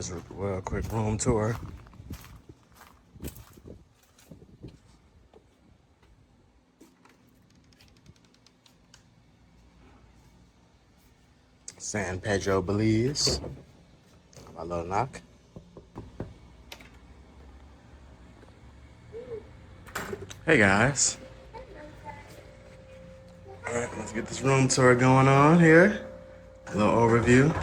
Just a real quick room tour. San Pedro, Belize. My little knock. Hey guys. All right, let's get this room tour going on here. A little overview.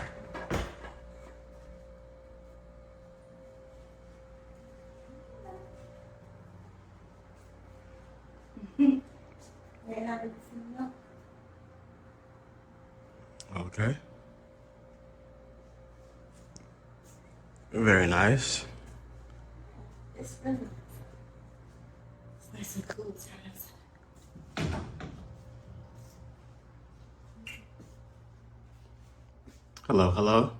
Okay. Very nice. It's nice and cool times. Hello, hello.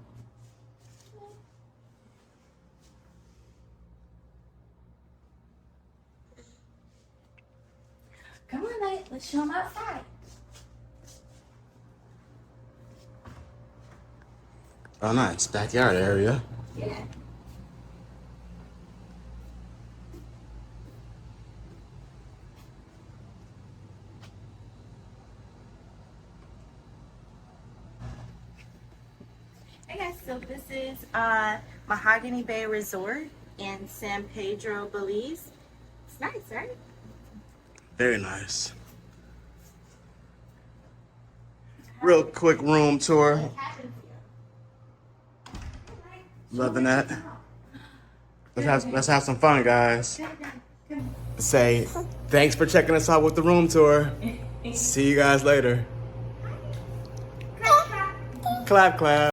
Come on, Nate. Let's show them outside. Oh, nice. Backyard area. Yeah. Hey guys, so this is Mahogany Bay Resort in San Pedro, Belize. It's nice, right? Very nice. Real quick room tour. Loving that. Let's have some fun, guys. Say thanks for checking us out with the room tour. See you guys later. Clap, clap.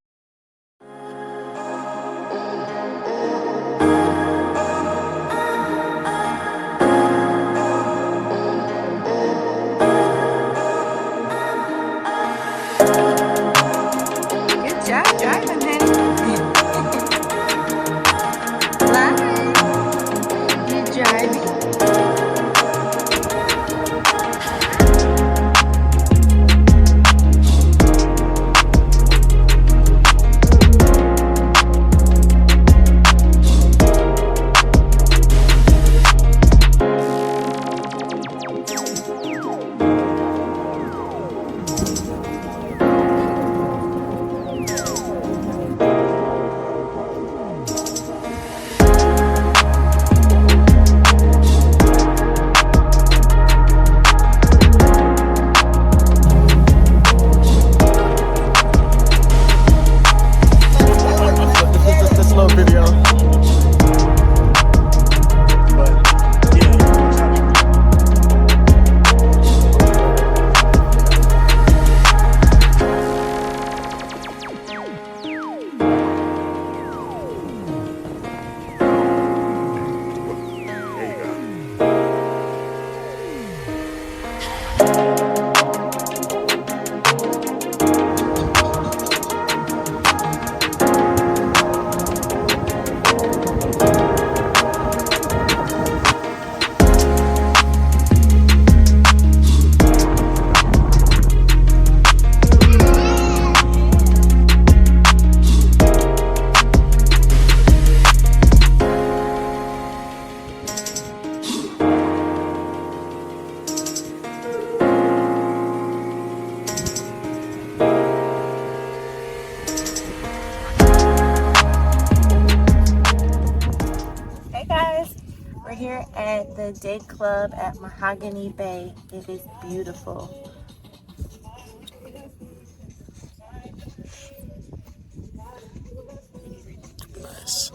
Good job driving, honey. Fly. You're driving. Just a little video. But yeah. There you go. Hey guys, we're here at the day club at Mahogany Bay. It is beautiful. Nice.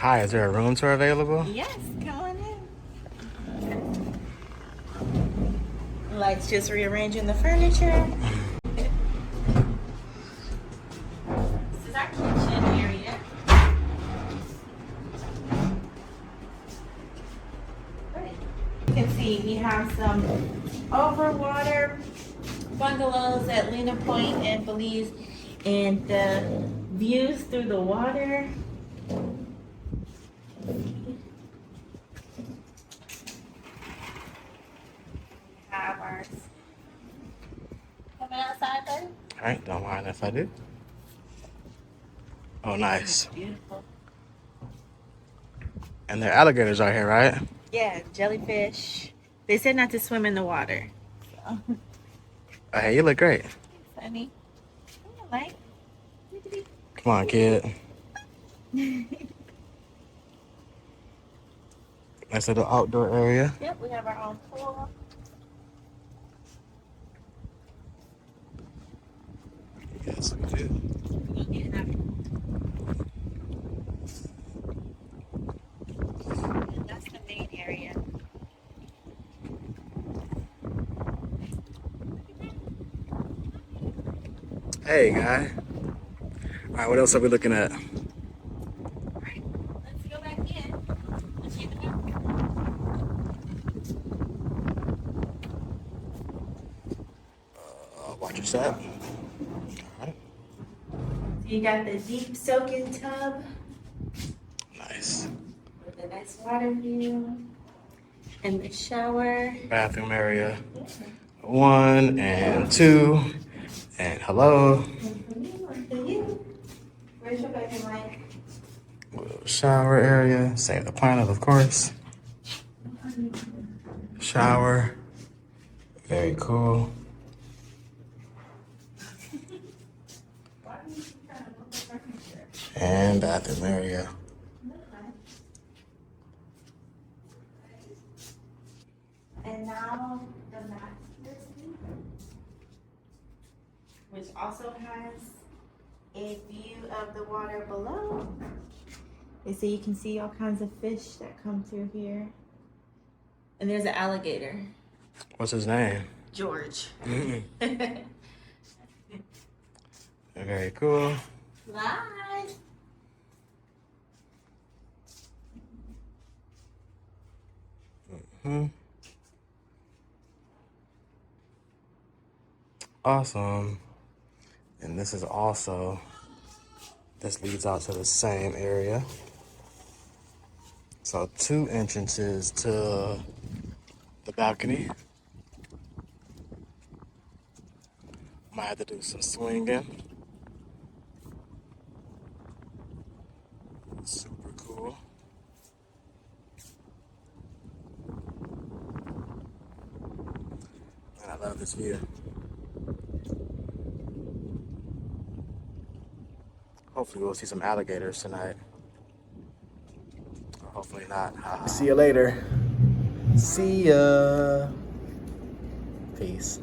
Hi, is there a room tour available? Yes, come on in. Like just rearranging the furniture. This is our kitchen area. You can see we have some Overwater bungalows at Lena Point and Belize, and the views through the water. Have ours. Coming outside, baby? All right, don't mind if I do. Oh, nice. Beautiful. And there are alligators out here, right? Yeah, jellyfish. They said not to swim in the water. So. Hey, you look great. Funny. Like. Come on, kid. Nice little outdoor area. Yep, we have our own pool. Yes, we do. And that's the main area. Hey, guy. All right, what else are we looking at? Alright, let's go back in. Let's see the back. Watch your step. All right. You got the deep soaking tub Nice. with a nice water view. And the shower. Bathroom area. 1 and 2. And hello. Where's your bedroom like? Little shower area. Save the planet, of course. Shower. Very cool. And bathroom area. And now the master suite, which also has a view of the water below. They say you can see all kinds of fish that come through here. And there's an alligator. What's his name? George. Very cool. Live. Awesome. And this is also, this leads out to the same area. So 2 entrances to the balcony. Might have to do some swinging. Super cool. And I love this view. Hopefully we'll see some alligators tonight. Or hopefully not. See you later. See ya. Peace.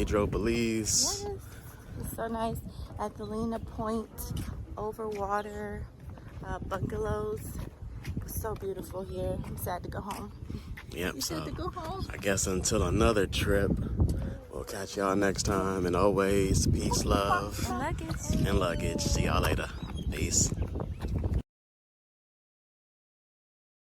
drove Belize. Yes, it's so nice at the Lena Point Overwater Bungalows. It's so beautiful here. I'm sad to go home. Yep, so Sad to go home. I guess until another trip, we'll catch y'all next time. And always, peace, love, Luggage. and luggage. See y'all later. Peace.